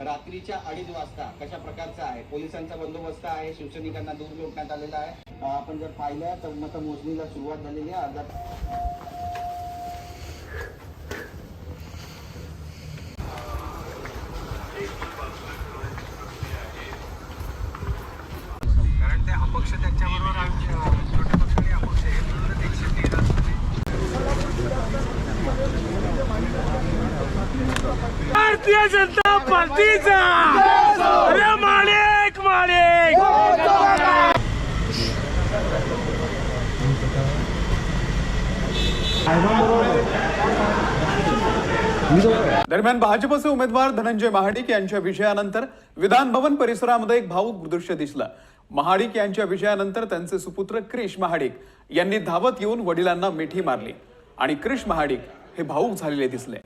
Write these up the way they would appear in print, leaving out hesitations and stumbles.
रात्रीच्या 2:30 वाजता कशा प्रकारचा आहे, पोलिसांचा बंदोबस्त आहे, शिवसैनिकांना दूर लोटण्यात आलेला आहे। आपण जर पाहिलं तर मतमोजणीला सुरुवात झालेली आहे। कारण ते अपक्ष त्यांच्याबरोबर छोट्या पक्षाने अपक्ष हे म्हणून 113 भारतीय जनता पार्टीचा अरे माणिक माणिक दरम्यान भाजपचे उमेदवार धनंजय महाडिक यांच्या विजयानंतर विधान भवन परिसरामध्ये एक भावुक दृश्य दिसलं। महाडिक यांच्या विजयानंतर त्यांचे सुपुत्र क्रिश महाडिक यांनी धावत येऊन वडिलांना मिठी मारली आणि क्रिश महाडिक हे भावुक झालेले दिसले।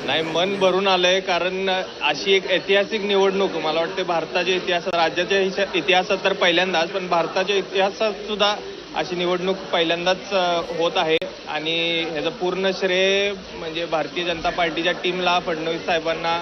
नाही, मन भरून आलंय, कारण अशी एक ऐतिहासिक निवडणूक मला वाटते भारताच्या इतिहासात, राज्याच्या इतिहासात तर पहिल्यांदाच, पण भारताच्या इतिहासात सुद्धा अशी निवडणूक पहिल्यांदाच होत आहे। आणि ह्याचं पूर्ण श्रेय म्हणजे भारतीय जनता पार्टीच्या टीमला, फडणवीस साहेबांना